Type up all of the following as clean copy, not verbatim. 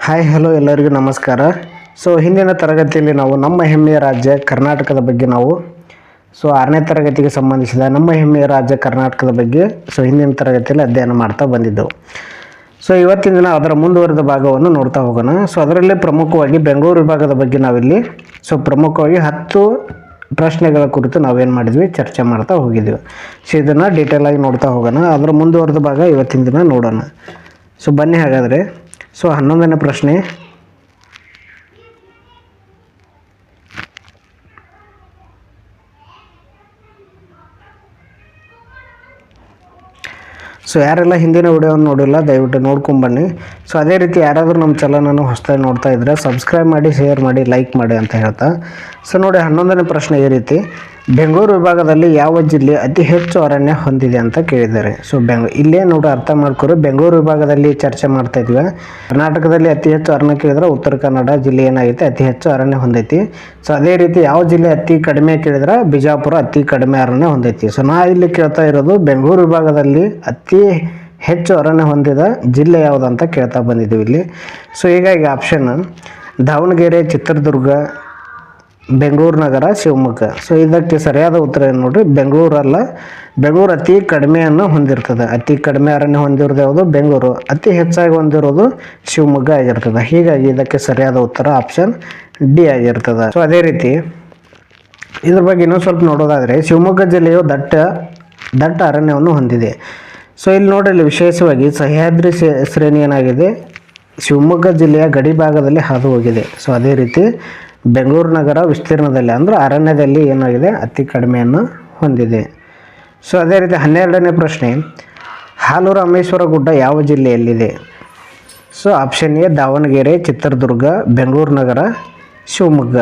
Hi hello ಎಲ್ಲರಿಗೂ ನಮಸ್ಕಾರ. ಹಿಂದಿನ ತರಗತಿಯಲ್ಲಿ ನಾವು ನಮ್ಮ ಹೆಮ್ಮೆಯ ರಾಜ್ಯ ಕರ್ನಾಟಕದ ಬಗ್ಗೆ ನಾವು 6ನೇ ತರಗತಿಗೆ ಸಂಬಂಧಿಸಿದ ನಮ್ಮ ಹೆಮ್ಮೆಯ ರಾಜ್ಯ ಕರ್ನಾಟಕದ ಬಗ್ಗೆ ಹಿಂದಿನ ತರಗತಿಯಲ್ಲಿ ಅಧ್ಯಯನ ಮಾಡ್ತಾ ಬಂದಿದ್ದೆವು. ಇವತ್ತಿನ ದಿನ ಅದರ ಮುಂದುವರೆದ ಭಾಗವನ್ನು ನೋಡ್ತಾ ಹೋಗೋಣ. ಅದರಲ್ಲಿ ಪ್ರಮುಖವಾಗಿ ಬೆಂಗಳೂರು ವಿಭಾಗದ ಬಗ್ಗೆ ನಾವಿಲ್ಲಿ ಪ್ರಮುಖವಾಗಿ 10 ಪ್ರಶ್ನೆಗಳ ಕುರಿತು ನಾವೇನು ಮಾಡಿದ್ವಿ ಚರ್ಚೆ ಮಾಡ್ತಾ ಹೋಗಿದ್ವಿ. ಇದನ್ನು ಡೀಟೇಲ್ ಆಗಿ ನೋಡ್ತಾ ಹೋಗೋಣ. ಅದರ ಮುಂದುವರೆದ ಭಾಗ ಇವತ್ತಿನ ದಿನ ನೋಡೋಣ. ಬನ್ನಿ ಹಾಗಾದರೆ 11ನೇ ಪ್ರಶ್ನೆ. ಯಾರೆಲ್ಲ ಹಿಂದಿನ ವಿಡಿಯೋವನ್ನು ನೋಡಿಲ್ಲ ದಯವಿಟ್ಟು ನೋಡ್ಕೊಂಬನ್ನಿ. ಅದೇ ರೀತಿ ಯಾರಾದರೂ ನಮ್ಮ ಚಾನಲನ್ನು ಹೊಸದಾಗಿ ನೋಡ್ತಾ ಇದ್ದರೆ ಸಬ್ಸ್ಕ್ರೈಬ್ ಮಾಡಿ, ಶೇರ್ ಮಾಡಿ, ಲೈಕ್ ಮಾಡಿ ಅಂತ ಹೇಳ್ತಾ ನೋಡಿ 11ನೇ ಪ್ರಶ್ನೆ ಈ ರೀತಿ: ಬೆಂಗಳೂರು ವಿಭಾಗದಲ್ಲಿ ಯಾವ ಜಿಲ್ಲೆ ಅತಿ ಹೆಚ್ಚು ಅರಣ್ಯ ಹೊಂದಿದೆ ಅಂತ ಕೇಳಿದ್ದಾರೆ. ಇಲ್ಲೇ ನೋಡಿ ಅರ್ಥ ಮಾಡ್ಕೊರಿ, ಬೆಂಗಳೂರು ವಿಭಾಗದಲ್ಲಿ ಚರ್ಚೆ ಮಾಡ್ತಾ ಇದ್ವಿ. ಕರ್ನಾಟಕದಲ್ಲಿ ಅತಿ ಹೆಚ್ಚು ಅರಣ್ಯ ಕೇಳಿದ್ರೆ ಉತ್ತರ ಕನ್ನಡ ಜಿಲ್ಲೆ ಏನಾಗೈತೆ ಅತಿ ಹೆಚ್ಚು ಅರಣ್ಯ ಹೊಂದೈತಿ. ಅದೇ ರೀತಿ ಯಾವ ಜಿಲ್ಲೆ ಅತಿ ಕಡಿಮೆ ಕೇಳಿದ್ರೆ ಬಿಜಾಪುರ ಅತಿ ಕಡಿಮೆ ಅರಣ್ಯ ಹೊಂದೈತಿ. ನಾ ಇಲ್ಲಿ ಕೇಳ್ತಾ ಇರೋದು ಬೆಂಗಳೂರು ವಿಭಾಗದಲ್ಲಿ ಅತಿ ಹೆಚ್ಚು ಅರಣ್ಯ ಹೊಂದಿದ ಜಿಲ್ಲೆ ಯಾವುದು ಅಂತ ಕೇಳ್ತಾ ಬಂದಿದ್ದೀವಿ ಇಲ್ಲಿ. ಹೀಗಾಗಿ ಆಪ್ಷನ್ ದಾವಣಗೆರೆ, ಚಿತ್ರದುರ್ಗ, ಬೆಂಗಳೂರು ನಗರ, ಶಿವಮೊಗ್ಗ. ಇದಕ್ಕೆ ಸರಿಯಾದ ಉತ್ತರ ಏನು ನೋಡ್ರಿ, ಬೆಂಗಳೂರಲ್ಲ. ಬೆಂಗಳೂರು ಅತಿ ಕಡಿಮೆಯನ್ನು ಹೊಂದಿರ್ತದೆ. ಅತಿ ಕಡಿಮೆ ಅರಣ್ಯ ಹೊಂದಿರೋದು ಯಾವುದು ಬೆಂಗಳೂರು, ಅತಿ ಹೆಚ್ಚಾಗಿ ಹೊಂದಿರೋದು ಶಿವಮೊಗ್ಗ ಆಗಿರ್ತದೆ. ಹೀಗಾಗಿ ಇದಕ್ಕೆ ಸರಿಯಾದ ಉತ್ತರ ಆಪ್ಷನ್ ಡಿ ಆಗಿರ್ತದೆ. ಅದೇ ರೀತಿ ಇದ್ರ ಬಗ್ಗೆ ಇನ್ನೊಂದು ಸ್ವಲ್ಪ ನೋಡೋದಾದರೆ ಶಿವಮೊಗ್ಗ ಜಿಲ್ಲೆಯು ದಟ್ಟ ಅರಣ್ಯವನ್ನು ಹೊಂದಿದೆ. ಇಲ್ಲಿ ನೋಡಲಿ ವಿಶೇಷವಾಗಿ ಸಹ್ಯಾದ್ರಿ ಶ್ರೇಣಿ ಏನಾಗಿದೆ ಶಿವಮೊಗ್ಗ ಜಿಲ್ಲೆಯ ಗಡಿ ಭಾಗದಲ್ಲಿ ಹಾದು ಹೋಗಿದೆ. ಅದೇ ರೀತಿ ಬೆಂಗಳೂರು ನಗರ ವಿಸ್ತೀರ್ಣದಲ್ಲಿ ಅಂದರೆ ಅರಣ್ಯದಲ್ಲಿ ಏನಾಗಿದೆ ಅತಿ ಕಡಿಮೆಯನ್ನು ಹೊಂದಿದೆ. ಅದೇ ರೀತಿ 12ನೇ ಪ್ರಶ್ನೆ: ಹಾಲುರಾಮೇಶ್ವರ ಗುಡ್ಡ ಯಾವ ಜಿಲ್ಲೆಯಲ್ಲಿದೆ? ಆಪ್ಷನ್ ಎ ದಾವಣಗೆರೆ, ಚಿತ್ರದುರ್ಗ, ಬೆಂಗಳೂರು ನಗರ, ಶಿವಮೊಗ್ಗ.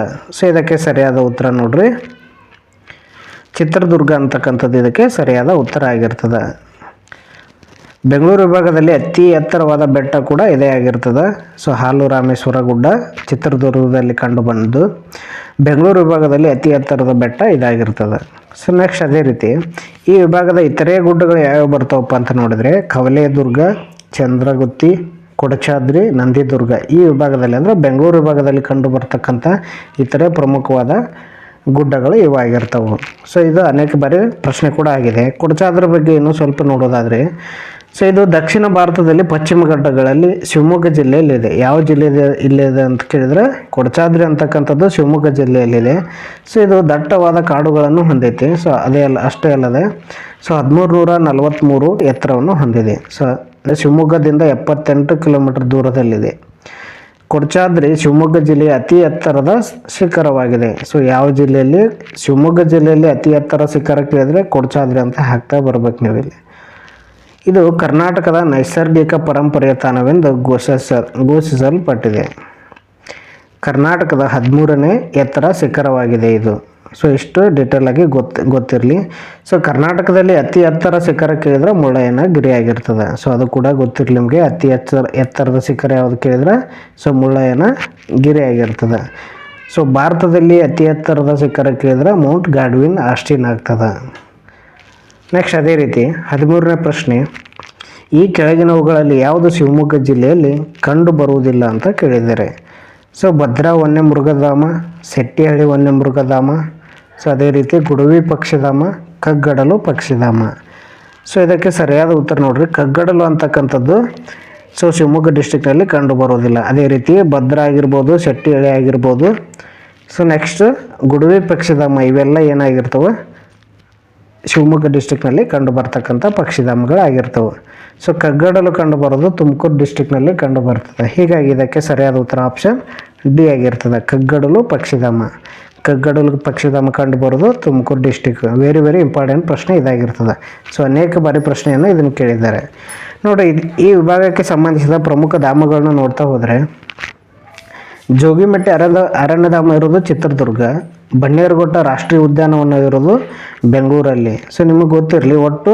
ಇದಕ್ಕೆ ಸರಿಯಾದ ಉತ್ತರ ನೋಡ್ರಿ ಚಿತ್ರದುರ್ಗ ಅಂತಕ್ಕಂಥದ್ದು ಇದಕ್ಕೆ ಸರಿಯಾದ ಉತ್ತರ ಆಗಿರ್ತದೆ. ಬೆಂಗಳೂರು ವಿಭಾಗದಲ್ಲಿ ಅತಿ ಎತ್ತರವಾದ ಬೆಟ್ಟ ಕೂಡ ಇದೇ ಆಗಿರ್ತದೆ. ಹಾಲುರಾಮೇಶ್ವರ ಗುಡ್ಡ ಚಿತ್ರದುರ್ಗದಲ್ಲಿ ಕಂಡು ಬಂದು ಬೆಂಗಳೂರು ವಿಭಾಗದಲ್ಲಿ ಅತಿ ಎತ್ತರದ ಬೆಟ್ಟ ಇದಾಗಿರ್ತದೆ. ನೆಕ್ಸ್ಟ್ ಅದೇ ರೀತಿ ಈ ವಿಭಾಗದ ಇತರೆ ಗುಡ್ಡಗಳು ಯಾವ್ಯಾವ ಬರ್ತಾವಪ್ಪ ಅಂತ ನೋಡಿದರೆ ಕವಲೇದುರ್ಗ, ಚಂದ್ರಗುತ್ತಿ, ಕೊಡಚಾದ್ರಿ, ನಂದಿದುರ್ಗ. ಈ ವಿಭಾಗದಲ್ಲಿ ಅಂದರೆ ಬೆಂಗಳೂರು ವಿಭಾಗದಲ್ಲಿ ಕಂಡು ಬರ್ತಕ್ಕಂಥ ಇತರೆ ಪ್ರಮುಖವಾದ ಗುಡ್ಡಗಳು ಇವಾಗಿರ್ತವೆ. ಇದು ಅನೇಕ ಬಾರಿ ಪ್ರಶ್ನೆ ಕೂಡ ಆಗಿದೆ. ಕೊಡಚಾದ್ರಿ ಬಗ್ಗೆ ಇನ್ನೂ ಸ್ವಲ್ಪ ನೋಡೋದಾದರೆ ಇದು ದಕ್ಷಿಣ ಭಾರತದಲ್ಲಿ ಪಶ್ಚಿಮ ಘಟ್ಟಗಳಲ್ಲಿ ಶಿವಮೊಗ್ಗ ಜಿಲ್ಲೆಯಲ್ಲಿದೆ. ಯಾವ ಜಿಲ್ಲೆ ಇಲ್ಲಿದೆ ಅಂತ ಕೇಳಿದರೆ ಕೊಡಚಾದ್ರಿ ಅಂತಕ್ಕಂಥದ್ದು ಶಿವಮೊಗ್ಗ ಜಿಲ್ಲೆಯಲ್ಲಿದೆ. ಇದು ದಟ್ಟವಾದ ಕಾಡುಗಳನ್ನು ಹೊಂದೈತಿ. ಅಷ್ಟೇ ಅಲ್ಲದೆ 1343 ಎತ್ತರವನ್ನು ಹೊಂದಿದೆ. ಶಿವಮೊಗ್ಗದಿಂದ 78 ಕಿಲೋಮೀಟರ್ ದೂರದಲ್ಲಿದೆ. ಕೊಡಚಾದ್ರಿ ಶಿವಮೊಗ್ಗ ಜಿಲ್ಲೆಯ ಅತಿ ಎತ್ತರದ ಶಿಖರವಾಗಿದೆ. ಯಾವ ಜಿಲ್ಲೆಯಲ್ಲಿ ಶಿವಮೊಗ್ಗ ಜಿಲ್ಲೆಯಲ್ಲಿ ಅತಿ ಎತ್ತರ ಶಿಖರ ಕೇಳಿದರೆ ಕೊಡಚಾದ್ರಿ ಅಂತ ಹಾಕ್ತಾ ಬರ್ಬೇಕು ನೀವು ಇಲ್ಲಿ. ಇದು ಕರ್ನಾಟಕದ ನೈಸರ್ಗಿಕ ಪರಂಪರೆಯ ತಾಣವೆಂದು ಘೋಷಿಸಲ್ಪಟ್ಟಿದೆ. ಕರ್ನಾಟಕದ 13ನೇ ಎತ್ತರ ಶಿಖರವಾಗಿದೆ ಇದು. ಇಷ್ಟು ಡೀಟೇಲ್ ಆಗಿ ಗೊತ್ತಿರಲಿ. ಕರ್ನಾಟಕದಲ್ಲಿ ಅತಿ ಎತ್ತರ ಶಿಖರ ಕೇಳಿದ್ರೆ ಮುಳ್ಳಯ್ಯನಗಿರಿ ಆಗಿರ್ತದೆ. ಅದು ಕೂಡ ಗೊತ್ತಿರಲಿ ನಿಮಗೆ. ಅತಿ ಎತ್ತರದ ಶಿಖರ ಯಾವುದು ಕೇಳಿದ್ರೆ ಮುಳ್ಳಯ್ಯನಗಿರಿ ಆಗಿರ್ತದೆ. ಭಾರತದಲ್ಲಿ ಅತಿ ಎತ್ತರದ ಶಿಖರ ಕೇಳಿದ್ರೆ ಮೌಂಟ್ ಗಾಡ್ವಿನ್ ಆಸ್ಟಿನ್ ಆಗ್ತದೆ. ನೆಕ್ಸ್ಟ್ ಅದೇ ರೀತಿ 13ನೇ ಪ್ರಶ್ನೆ: ಈ ಕೆಳಗಿನವುಗಳಲ್ಲಿ ಯಾವುದು ಶಿವಮೊಗ್ಗ ಜಿಲ್ಲೆಯಲ್ಲಿ ಕಂಡು ಬರುವುದಿಲ್ಲ ಅಂತ ಕೇಳಿದ್ದಾರೆ. ಭದ್ರಾ ವನ್ಯಮೃಗಧಾಮ, ಸೆಟ್ಟಿಹಳ್ಳಿ ವನ್ಯಮೃಗಧಾಮ, ಅದೇ ರೀತಿ ಗುಡವಿ ಪಕ್ಷಿಧಾಮ, ಕಗ್ಗಡಲು ಪಕ್ಷಿಧಾಮ. ಇದಕ್ಕೆ ಸರಿಯಾದ ಉತ್ತರ ನೋಡ್ರಿ ಕಗ್ಗಡಲು ಅಂತಕ್ಕಂಥದ್ದು ಶಿವಮೊಗ್ಗ ಡಿಸ್ಟಿಕ್ನಲ್ಲಿ ಕಂಡು ಬರೋದಿಲ್ಲ. ಅದೇ ರೀತಿ ಭದ್ರಾ ಆಗಿರ್ಬೋದು, ಸೆಟ್ಟಿಹಳ್ಳಿ ಆಗಿರ್ಬೋದು. ನೆಕ್ಸ್ಟ್ ಗುಡವಿ ಪಕ್ಷಿಧಾಮ ಇವೆಲ್ಲ ಏನಾಗಿರ್ತವೆ ಶಿವಮೊಗ್ಗ ಡಿಸ್ಟಿಕ್ನಲ್ಲಿ ಕಂಡು ಬರ್ತಕ್ಕಂಥ ಪಕ್ಷಿಧಾಮಗಳು ಆಗಿರ್ತವೆ. ಕಗ್ಗಡಲು ಕಂಡು ಬರೋದು ತುಮಕೂರು ಡಿಸ್ಟಿಕ್ನಲ್ಲಿ ಕಂಡು ಬರ್ತದೆ. ಹೀಗಾಗಿ ಇದಕ್ಕೆ ಸರಿಯಾದ ಉತ್ತರ ಆಪ್ಷನ್ ಡಿ ಆಗಿರ್ತದೆ, ಕಗ್ಗಡಲು ಪಕ್ಷಿಧಾಮ. ಕಗ್ಗಡಲು ಪಕ್ಷಿಧಾಮ ಕಂಡು ಬರೋದು Tumakuru district. Very very important ಪ್ರಶ್ನೆ ಇದಾಗಿರ್ತದೆ. ಅನೇಕ ಬಾರಿ ಪ್ರಶ್ನೆಯನ್ನು ಇದನ್ನು ಕೇಳಿದ್ದಾರೆ ನೋಡಿ. ಈ ವಿಭಾಗಕ್ಕೆ ಸಂಬಂಧಿಸಿದ ಪ್ರಮುಖ ಧಾಮಗಳನ್ನ ನೋಡ್ತಾ ಹೋದರೆ ಜೋಗಿಮಟ್ಟಿ ಅರಣ್ಯಧಾಮ ಇರೋದು ಚಿತ್ರದುರ್ಗ, ಬನ್ನೇರುಘಟ್ಟ ರಾಷ್ಟ್ರೀಯ ಉದ್ಯಾನವನ ಇರೋದು ಬೆಂಗಳೂರಲ್ಲಿ. ನಿಮಗೆ ಗೊತ್ತಿರಲಿ ಒಟ್ಟು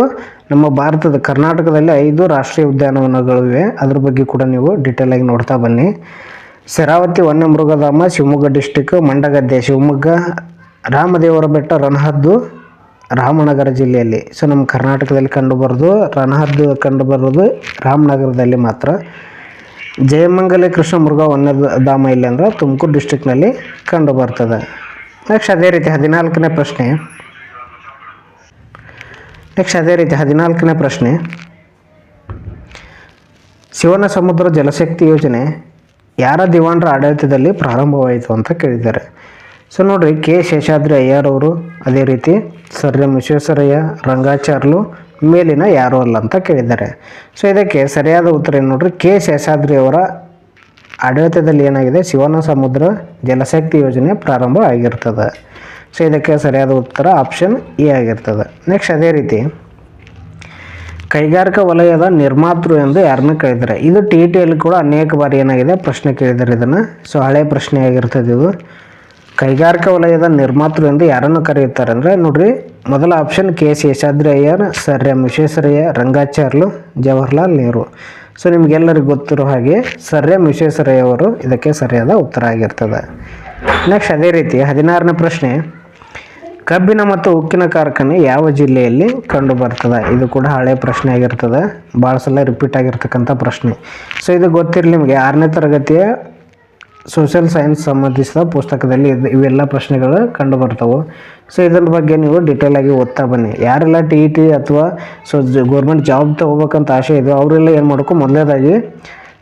ನಮ್ಮ ಭಾರತದ ಕರ್ನಾಟಕದಲ್ಲಿ 5 ರಾಷ್ಟ್ರೀಯ ಉದ್ಯಾನವನಗಳಿವೆ. ಅದ್ರ ಬಗ್ಗೆ ಕೂಡ ನೀವು ಡೀಟೇಲ್ ಆಗಿ ನೋಡ್ತಾ ಬನ್ನಿ. ಶರಾವತಿ ವನ್ಯಮೃಗಧಾಮ ಶಿವಮೊಗ್ಗ ಡಿಸ್ಟಿಕ್, ಮಂಡಗದ್ದೆ ಶಿವಮೊಗ್ಗ, ರಾಮದೇವರ ಬೆಟ್ಟ ರಣಹದ್ದು ರಾಮನಗರ ಜಿಲ್ಲೆಯಲ್ಲಿ. ನಮ್ಮ ಕರ್ನಾಟಕದಲ್ಲಿ ಕಂಡುಬರೋದು ರಣಹದ್ದು ಕಂಡುಬರೋದು ರಾಮನಗರದಲ್ಲಿ ಮಾತ್ರ. ಜಯಮಂಗಲಿ ಕೃಷ್ಣ ಮೃಗ ವನ್ಯಧಾಮ ಇಲ್ಲಿ ಅಂದ್ರೆ ತುಮಕೂರು ಡಿಸ್ಟಿಕ್ನಲ್ಲಿ ಕಂಡು ಬರ್ತದೆ. ನೆಕ್ಸ್ಟ್ ಅದೇ ರೀತಿ 14ನೇ ಪ್ರಶ್ನೆ ಶಿವನ ಸಮುದ್ರ ಜಲಶಕ್ತಿ ಯೋಜನೆ ಯಾರ ದಿವಾನರ ಆಡಳಿತದಲ್ಲಿ ಪ್ರಾರಂಭವಾಯಿತು ಅಂತ ಕೇಳಿದ್ದಾರೆ. ಸೊ ನೋಡಿರಿ, ಕೆ ಶೇಷಾದ್ರಿ ಅಯ್ಯರ್ ಅವರು, ಅದೇ ರೀತಿ ಸರ್ ಎಂ ವಿಶ್ವೇಶ್ವರಯ್ಯ, ರಂಗಾಚಾರ್ಲು, ಮೇಲಿನ ಯಾರೂ ಅಲ್ಲ ಅಂತ ಕೇಳಿದ್ದಾರೆ. ಸೊ ಇದಕ್ಕೆ ಸರಿಯಾದ ಉತ್ತರ ಏನು ನೋಡ್ರಿ, ಕೆ ಶೇಷಾದ್ರಿ ಅವರ ಆಡಳಿತದಲ್ಲಿ ಏನಾಗಿದೆ, ಶಿವನ ಸಮುದ್ರ ಜಲಶಕ್ತಿ ಯೋಜನೆ ಪ್ರಾರಂಭ ಆಗಿರ್ತದೆ. ಸೊ ಇದಕ್ಕೆ ಸರಿಯಾದ ಉತ್ತರ ಆಪ್ಷನ್ ಎ ಆಗಿರ್ತದೆ. ನೆಕ್ಸ್ಟ್ ಅದೇ ರೀತಿ ಕೈಗಾರಿಕಾ ವಲಯದ ನಿರ್ಮಾತೃ ಎಂದು ಯಾರನ್ನ ಕೇಳಿದ್ದಾರೆ. ಇದು ಟಿ ಇ ಟಿಯಲ್ಲಿ ಕೂಡ ಅನೇಕ ಬಾರಿ ಏನಾಗಿದೆ ಪ್ರಶ್ನೆ ಕೇಳಿದ್ದಾರೆ ಇದನ್ನು. ಸೊ ಹಳೆ ಪ್ರಶ್ನೆ ಆಗಿರ್ತದೆ ಇದು. ಕೈಗಾರಿಕಾ ವಲಯದ ನಿರ್ಮಾತೃ ಎಂದು ಯಾರನ್ನು ಕರೆಯುತ್ತಾರೆ ಅಂದರೆ ನೋಡ್ರಿ, ಮೊದಲ option K Seshadri Iyer, sir M Visvesvaraya, Rangacharlu, Jawaharlal Nehru. So ನಿಮಗೆಲ್ಲರಿಗೂ ಗೊತ್ತಿರೋ ಹಾಗೆ ಸರ್ ಎಂ ವಿಶ್ವೇಶ್ವರಯ್ಯ ಅವರು ಇದಕ್ಕೆ ಸರಿಯಾದ ಉತ್ತರ ಆಗಿರ್ತದೆ. ನೆಕ್ಸ್ಟ್ ಅದೇ ರೀತಿ 16ನೇ ಪ್ರಶ್ನೆ, ಕಬ್ಬಿನ ಮತ್ತು ಉಕ್ಕಿನ ಕಾರ್ಖಾನೆ ಯಾವ ಜಿಲ್ಲೆಯಲ್ಲಿ ಕಂಡು ಬರ್ತದೆ. ಇದು ಕೂಡ ಹಳೆ ಪ್ರಶ್ನೆ ಆಗಿರ್ತದೆ, ಭಾಳ ಸಲ ರಿಪೀಟ್ ಆಗಿರ್ತಕ್ಕಂಥ ಪ್ರಶ್ನೆ. ಸೊ ಇದು ಗೊತ್ತಿರಲಿ ನಿಮಗೆ, 6ನೇ ತರಗತಿಯ ಸೋಷಿಯಲ್ ಸೈನ್ಸ್ ಸಂಬಂಧಿಸಿದ ಪುಸ್ತಕದಲ್ಲಿ ಇವೆಲ್ಲ ಪ್ರಶ್ನೆಗಳು ಕಂಡು ಬರ್ತವೆ. ಸೊ ಇದ್ರ ಬಗ್ಗೆ ನೀವು ಡೀಟೇಲಾಗಿ ಓದ್ತಾ ಬನ್ನಿ. ಯಾರೆಲ್ಲ ಟಿ ಇ ಟಿ ಅಥವಾ ಗೌರ್ಮೆಂಟ್ ಜಾಬ್ ತೊಗೋಬೇಕಂತ ಆಸೆ ಇದೆ ಅವರೆಲ್ಲ ಏನು ಮಾಡಬೇಕು, ಮೊದಲನೇದಾಗಿ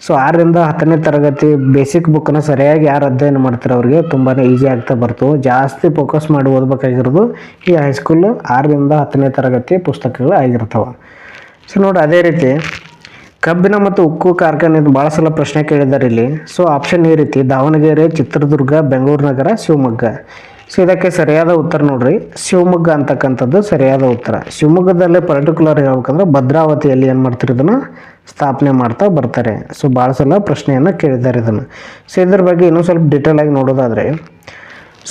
6ರಿಂದ 10ನೇ ತರಗತಿ ಬೇಸಿಕ್ ಬುಕ್ಕನ್ನು ಸರಿಯಾಗಿ ಯಾರು ಅಧ್ಯಯನ ಮಾಡ್ತಾರೆ ಅವ್ರಿಗೆ ತುಂಬಾ ಈಸಿ ಆಗ್ತಾ ಬರ್ತವೆ. ಜಾಸ್ತಿ ಫೋಕಸ್ ಮಾಡಿ ಓದಬೇಕಾಗಿರೋದು ಈ ಹೈಸ್ಕೂಲು 6ರಿಂದ 10ನೇ ತರಗತಿ ಪುಸ್ತಕಗಳು ಆಗಿರ್ತವೆ. ಸೊ ನೋಡಿ, ಅದೇ ರೀತಿ ಕಬ್ಬಿನ ಮತ್ತು ಉಕ್ಕು ಕಾರ್ಖಾನೆ ಭಾಳ ಸಲ ಪ್ರಶ್ನೆ ಕೇಳಿದ್ದಾರೆ ಇಲ್ಲಿ. ಸೊ ಆಪ್ಷನ್ ಈ ರೀತಿ ದಾವಣಗೆರೆ, ಚಿತ್ರದುರ್ಗ, ಬೆಂಗಳೂರು ನಗರ, ಶಿವಮೊಗ್ಗ. ಸೊ ಇದಕ್ಕೆ ಸರಿಯಾದ ಉತ್ತರ ನೋಡ್ರಿ, ಶಿವಮೊಗ್ಗ ಅಂತಕ್ಕಂಥದ್ದು ಸರಿಯಾದ ಉತ್ತರ. ಶಿವಮೊಗ್ಗದಲ್ಲೇ ಪರ್ಟಿಕ್ಯುಲರ್ ಹೇಳ್ಬೇಕಂದ್ರೆ ಭದ್ರಾವತಿಯಲ್ಲಿ ಏನು ಮಾಡ್ತಾರೆ, ಇದನ್ನು ಸ್ಥಾಪನೆ ಮಾಡ್ತಾ ಬರ್ತಾರೆ. ಸೊ ಭಾಳ ಸಲ ಪ್ರಶ್ನೆಯನ್ನು ಕೇಳಿದ್ದಾರೆ ಇದನ್ನು. ಸೊ ಇದ್ರ ಬಗ್ಗೆ ಇನ್ನೂ ಸ್ವಲ್ಪ ಡೀಟೇಲಾಗಿ ನೋಡೋದಾದರೆ,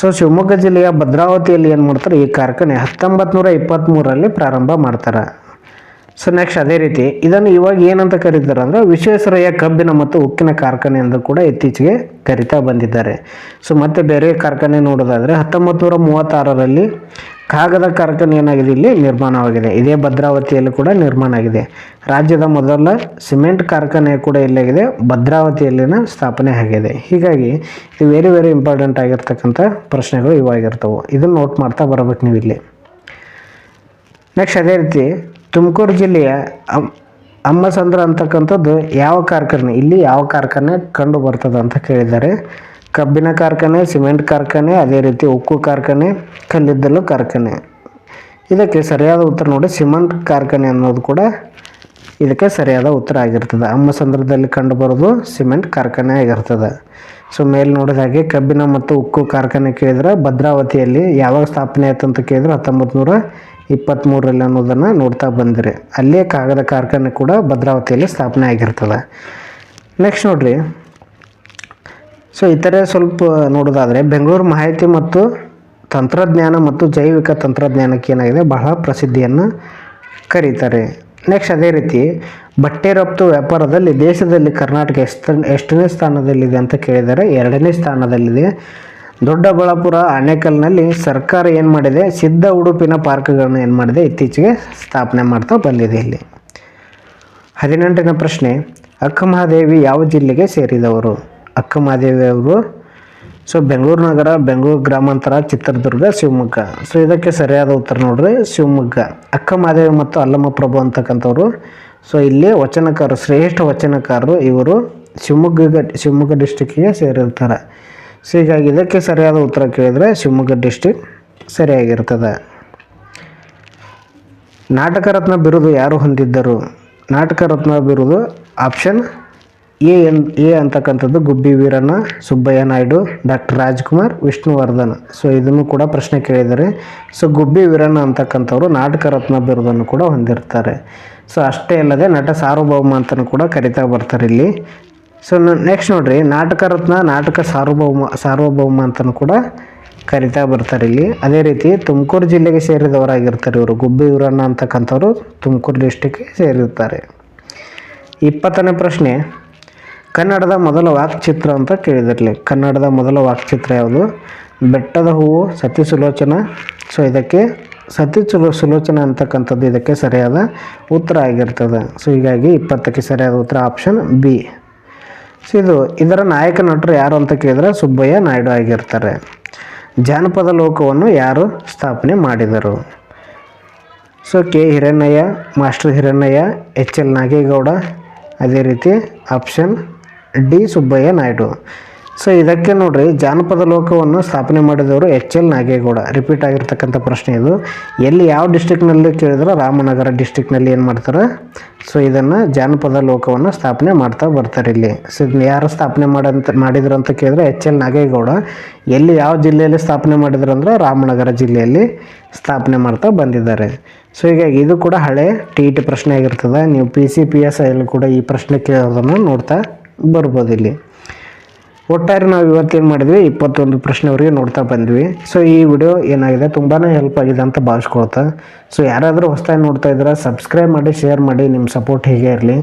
ಸೊ ಶಿವಮೊಗ್ಗ ಜಿಲ್ಲೆಯ ಭದ್ರಾವತಿಯಲ್ಲಿ ಏನು ಮಾಡ್ತಾರೆ, ಈ ಕಾರ್ಖಾನೆ 1923ರಲ್ಲಿ ಪ್ರಾರಂಭ ಮಾಡ್ತಾರೆ. ಸೊ ನೆಕ್ಸ್ಟ್ ಅದೇ ರೀತಿ ಇದನ್ನು ಇವಾಗ ಏನಂತ ಕರೀತಾರೆ ಅಂದರೆ ವಿಶ್ವೇಶ್ವರಯ್ಯ ಕಬ್ಬಿನ ಮತ್ತು ಉಕ್ಕಿನ ಕಾರ್ಖಾನೆ ಎಂದು ಕೂಡ ಇತ್ತೀಚೆಗೆ ಕರಿತಾ ಬಂದಿದ್ದಾರೆ. ಸೊ ಮತ್ತೆ ಬೇರೆ ಕಾರ್ಖಾನೆ ನೋಡೋದಾದರೆ 1936ರಲ್ಲಿ ಕಾಗದ ಕಾರ್ಖಾನೆ ಏನಾಗಿದೆ ಇಲ್ಲಿ ನಿರ್ಮಾಣವಾಗಿದೆ. ಇದೇ ಭದ್ರಾವತಿಯಲ್ಲಿ ಕೂಡ ನಿರ್ಮಾಣ ಆಗಿದೆ. ರಾಜ್ಯದ ಮೊದಲ ಸಿಮೆಂಟ್ ಕಾರ್ಖಾನೆ ಕೂಡ ಇಲ್ಲಾಗಿದೆ, ಭದ್ರಾವತಿಯಲ್ಲಿನ ಸ್ಥಾಪನೆ ಆಗಿದೆ. ಹೀಗಾಗಿ ಇದು ವೆರಿ ಇಂಪಾರ್ಟೆಂಟ್ ಆಗಿರ್ತಕ್ಕಂಥ ಪ್ರಶ್ನೆಗಳು ಇವಾಗಿರ್ತವೆ. ಇದನ್ನು ನೋಟ್ ಮಾಡ್ತಾ ಬರಬೇಕು ನೀವು ಇಲ್ಲಿ. ನೆಕ್ಸ್ಟ್ ಅದೇ ರೀತಿ ತುಮಕೂರು ಜಿಲ್ಲೆಯ ಅಮ್ಮಸಂದ್ರ ಅಂತಕ್ಕಂಥದ್ದು ಯಾವ ಕಾರ್ಖಾನೆ, ಇಲ್ಲಿ ಯಾವ ಕಾರ್ಖಾನೆ ಕಂಡು ಬರ್ತದೆ ಅಂತ ಕೇಳಿದ್ದಾರೆ. ಕಬ್ಬಿನ ಕಾರ್ಖಾನೆ, ಸಿಮೆಂಟ್ ಕಾರ್ಖಾನೆ, ಅದೇ ರೀತಿ ಉಕ್ಕು ಕಾರ್ಖಾನೆ, ಕಲ್ಲಿದ್ದಲು ಕಾರ್ಖಾನೆ. ಇದಕ್ಕೆ ಸರಿಯಾದ ಉತ್ತರ ನೋಡಿ, ಸಿಮೆಂಟ್ ಕಾರ್ಖಾನೆ ಅನ್ನೋದು ಕೂಡ ಇದಕ್ಕೆ ಸರಿಯಾದ ಉತ್ತರ ಆಗಿರ್ತದೆ. ಅಮ್ಮಸಂದ್ರದಲ್ಲಿ ಕಂಡು ಬರೋದು ಸಿಮೆಂಟ್ ಕಾರ್ಖಾನೆ ಆಗಿರ್ತದೆ. ಸೊ ಮೇಲೆ ನೋಡಿದ ಹಾಗೆ ಕಬ್ಬಿನ ಮತ್ತು ಉಕ್ಕು ಕಾರ್ಖಾನೆ ಕೇಳಿದ್ರೆ ಭದ್ರಾವತಿಯಲ್ಲಿ ಯಾವಾಗ ಸ್ಥಾಪನೆ ಆಯ್ತು ಅಂತ ಕೇಳಿದ್ರೆ 1923ರಲ್ಲಿ ಅನ್ನೋದನ್ನು ನೋಡ್ತಾ ಬಂದಿರಿ. ಅಲ್ಲೇ ಕಾಗದ ಕಾರ್ಖಾನೆ ಕೂಡ ಭದ್ರಾವತಿಯಲ್ಲಿ ಸ್ಥಾಪನೆ ಆಗಿರ್ತದೆ. ನೆಕ್ಸ್ಟ್ ನೋಡ್ರಿ, ಸೊ ಇತರೆ ಸ್ವಲ್ಪ ನೋಡೋದಾದರೆ ಬೆಂಗಳೂರು ಮಾಹಿತಿ ಮತ್ತು ತಂತ್ರಜ್ಞಾನ ಮತ್ತು ಜೈವಿಕ ತಂತ್ರಜ್ಞಾನಕ್ಕೆ ಏನಾಗಿದೆ ಬಹಳ ಪ್ರಸಿದ್ಧಿಯನ್ನು ಕರೀತಾರೆ. ನೆಕ್ಸ್ಟ್ ಅದೇ ರೀತಿ ಬಟ್ಟೆ ರಫ್ತು ವ್ಯಾಪಾರದಲ್ಲಿ ದೇಶದಲ್ಲಿ ಕರ್ನಾಟಕ ಎಷ್ಟನೇ ಸ್ಥಾನದಲ್ಲಿದೆ ಅಂತ ಕೇಳಿದರೆ 2ನೇ ಸ್ಥಾನದಲ್ಲಿದೆ. ದೊಡ್ಡಬಳ್ಳಾಪುರ ಆನೇಕಲ್ನಲ್ಲಿ ಸರ್ಕಾರ ಏನು ಮಾಡಿದೆ, ಸಿದ್ಧ ಉಡುಪಿನ ಪಾರ್ಕ್ಗಳನ್ನು ಏನು ಮಾಡಿದೆ, ಇತ್ತೀಚೆಗೆ ಸ್ಥಾಪನೆ ಮಾಡ್ತಾ ಬಂದಿದೆ. ಇಲ್ಲಿ 18ನೇ ಪ್ರಶ್ನೆ, ಅಕ್ಕಮಹಾದೇವಿ ಯಾವ ಜಿಲ್ಲೆಗೆ ಸೇರಿದವರು. ಅಕ್ಕಮಹಾದೇವಿ ಅವರು ಸೊ ಬೆಂಗಳೂರು ನಗರ, ಬೆಂಗಳೂರು ಗ್ರಾಮಾಂತರ, ಚಿತ್ರದುರ್ಗ, ಶಿವಮೊಗ್ಗ. ಸೊ ಇದಕ್ಕೆ ಸರಿಯಾದ ಉತ್ತರ ನೋಡ್ರಿ ಶಿವಮೊಗ್ಗ. ಅಕ್ಕಮಹಾದೇವಿ ಮತ್ತು ಅಲ್ಲಮಪ್ರಭು ಅಂತಕ್ಕಂಥವ್ರು ಸೊ ಇಲ್ಲಿ ವಚನಕಾರರು, ಶ್ರೇಷ್ಠ ವಚನಕಾರರು. ಇವರು ಶಿವಮೊಗ್ಗ ಡಿಸ್ಟಿಕ್ಕಿಗೆ ಸೇರಿರ್ತಾರೆ. ಸೊ ಹೀಗಾಗಿ ಇದಕ್ಕೆ ಸರಿಯಾದ ಉತ್ತರ ಕೇಳಿದರೆ ಶಿವಮೊಗ್ಗ ಡಿಸ್ಟಿಕ್ ಸರಿಯಾಗಿರ್ತದೆ. ನಾಟಕ ರತ್ನ ಬಿರುದು ಯಾರು ಹೊಂದಿದ್ದರು. ನಾಟಕ ರತ್ನ ಬಿರುದು ಆಪ್ಷನ್ ಎ ಅಂತಕ್ಕಂಥದ್ದು ಗುಬ್ಬಿ ವೀರಣ್ಣ, ಸುಬ್ಬಯ್ಯ ನಾಯ್ಡು, ಡಾಕ್ಟರ್ ರಾಜ್ಕುಮಾರ್, ವಿಷ್ಣುವರ್ಧನ್. ಸೊ ಇದನ್ನು ಕೂಡ ಪ್ರಶ್ನೆ ಕೇಳಿದ್ದಾರೆ. ಸೊ ಗುಬ್ಬಿ ವೀರಣ್ಣ ಅಂತಕ್ಕಂಥವ್ರು ನಾಟಕ ರತ್ನ ಬಿರುದನ್ನು ಕೂಡ ಹೊಂದಿರ್ತಾರೆ. ಸೊ ಅಷ್ಟೇ ಅಲ್ಲದೆ ನಟ ಸಾರ್ವಭೌಮ ಅಂತಲೂ ಕೂಡ ಕರಿತಾ ಬರ್ತಾರೆ ಇಲ್ಲಿ. ಸೊ ನೆಕ್ಸ್ಟ್ ನೋಡ್ರಿ, ನಾಟಕ ರತ್ನ, ನಾಟಕ ಸಾರ್ವಭೌಮ ಅಂತಲೂ ಕೂಡ ಕರಿತಾ ಬರ್ತಾರೆ ಇಲ್ಲಿ. ಅದೇ ರೀತಿ ತುಮಕೂರು ಜಿಲ್ಲೆಗೆ ಸೇರಿದವರಾಗಿರ್ತಾರೆ ಇವರು. ಗುಬ್ಬಿ ವೀರಣ್ಣ ಅಂತಕ್ಕಂಥವ್ರು ತುಮಕೂರು ಡಿಸ್ಟಿಕ್ಗೆ ಸೇರಿರ್ತಾರೆ. 20ನೇ ಪ್ರಶ್ನೆ, ಕನ್ನಡದ ಮೊದಲ ವಾಕ್ಚಿತ್ರ ಅಂತ ಕೇಳಿದಿರಲಿ. ಕನ್ನಡದ ಮೊದಲ ವಾಕ್ಚಿತ್ರ ಯಾವುದು. ಬೆಟ್ಟದ ಹೂವು, ಸತಿ ಸುಲೋಚನ. ಸೊ ಇದಕ್ಕೆ ಸತಿ ಸುಲೋಚನ ಅಂತಕ್ಕಂಥದ್ದು ಇದಕ್ಕೆ ಸರಿಯಾದ ಉತ್ತರ ಆಗಿರ್ತದೆ. ಸೊ ಹೀಗಾಗಿ 20ಕ್ಕೆ ಸರಿಯಾದ ಉತ್ತರ ಆಪ್ಷನ್ ಬಿ. ಸೊ ಇದರ ನಾಯಕ ನಟರು ಯಾರು ಅಂತ ಕೇಳಿದ್ರೆ ಸುಬ್ಬಯ್ಯ ನಾಯ್ಡು ಆಗಿರ್ತಾರೆ. ಜಾನಪದ ಲೋಕವನ್ನು ಯಾರು ಸ್ಥಾಪನೆ ಮಾಡಿದರು? So K Hirannaiah, master Hirannaiah, H L Nagegowda, ಅದೇ ರೀತಿ option D Subbaiah Naidu. So ಇದಕ್ಕೆ ನೋಡ್ರಿ, ಜಾನಪದ ಲೋಕವನ್ನು ಸ್ಥಾಪನೆ ಮಾಡಿದವರು ಎಚ್ ಎಲ್ ನಾಗೇಗೌಡ. ರಿಪೀಟ್ ಆಗಿರ್ತಕ್ಕಂಥ ಪ್ರಶ್ನೆ ಇದು. ಎಲ್ಲಿ ಯಾವ ಡಿಸ್ಟಿಕ್ನಲ್ಲಿ ಕೇಳಿದ್ರೆ ರಾಮನಗರ ಡಿಸ್ಟಿಕ್ನಲ್ಲಿ ಏನು ಮಾಡ್ತಾರೆ, ಸೊ ಇದನ್ನು ಜಾನಪದ ಲೋಕವನ್ನು ಸ್ಥಾಪನೆ ಮಾಡ್ತಾ ಬರ್ತಾರೆ ಇಲ್ಲಿ. ಸೊ ಇದನ್ನ ಯಾರು ಸ್ಥಾಪನೆ ಮಾಡಿದ್ರು ಅಂತ ಕೇಳಿದ್ರೆ ಎಚ್ ಎಲ್ ನಾಗೇಗೌಡ. ಎಲ್ಲಿ ಯಾವ ಜಿಲ್ಲೆಯಲ್ಲಿ ಸ್ಥಾಪನೆ ಮಾಡಿದ್ರು ಅಂದರೆ ರಾಮನಗರ ಜಿಲ್ಲೆಯಲ್ಲಿ ಸ್ಥಾಪನೆ ಮಾಡ್ತಾ ಬಂದಿದ್ದಾರೆ. ಸೊ ಹೀಗಾಗಿ ಇದು ಕೂಡ ಹಳೆ TET ಪ್ರಶ್ನೆ ಆಗಿರ್ತದೆ. ನೀವು PCPS ಅಲ್ಲಿ ಕೂಡ ಈ ಪ್ರಶ್ನೆ ಕೇಳೋದನ್ನು ನೋಡ್ತಾ ಬರ್ಬೋದು ಇಲ್ಲಿ. ಒಟ್ಟಾರೆ ನಾವು ಇವತ್ತೇನು ಮಾಡಿದ್ವಿ, 21 ಪ್ರಶ್ನೆವರೆಗೆ ನೋಡ್ತಾ ಬಂದ್ವಿ. ಸೊ ಈ ವಿಡಿಯೋ ಏನಾಗಿದೆ ತುಂಬಾ ಹೆಲ್ಪ್ ಆಗಿದೆ ಅಂತ ಭಾವಿಸ್ಕೊಳ್ತಾ. ಸೊ ಯಾರಾದರೂ ಹೊಸದಾಗಿ ನೋಡ್ತಾ ಇದ್ರೆ ಸಬ್ಸ್ಕ್ರೈಬ್ ಮಾಡಿ, ಶೇರ್ ಮಾಡಿ. ನಿಮ್ಮ ಸಪೋರ್ಟ್ ಹೀಗೆ ಇರಲಿ.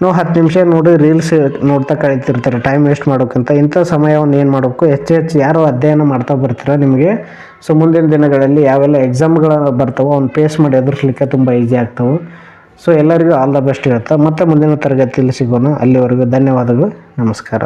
ನಾವು 10 ನಿಮಿಷ ನೋಡಿ ರೀಲ್ಸ್ ನೋಡ್ತಾ ಕಳೀತಿರ್ತಾರೆ, ಟೈಮ್ ವೇಸ್ಟ್ ಮಾಡೋಕ್ಕಂತ. ಇಂಥ ಸಮಯವನ್ನು ಏನು ಮಾಡಬೇಕು, ಹೆಚ್ಚು ಯಾರು ಅಧ್ಯಯನ ಮಾಡ್ತಾ ಬರ್ತೀರ ನಿಮಗೆ ಸೊ ಮುಂದಿನ ದಿನಗಳಲ್ಲಿ ಯಾವೆಲ್ಲ ಎಕ್ಸಾಮ್ಗಳು ಬರ್ತಾವೋ ಅವ್ನು ಫೇಸ್ ಮಾಡಿ ಎದುರಿಸಲಿಕ್ಕೆ ತುಂಬ ಈಸಿ ಆಗ್ತವೆ. ಸೊ ಎಲ್ಲರಿಗೂ ಆಲ್ ದ ಬೆಸ್ಟ್ ಇರುತ್ತೆ. ಮತ್ತೆ ಮುಂದಿನ ತರಗತಿಯಲ್ಲಿ ಸಿಗೋಣ. ಅಲ್ಲಿವರೆಗೂ ಧನ್ಯವಾದಗಳು, ನಮಸ್ಕಾರ.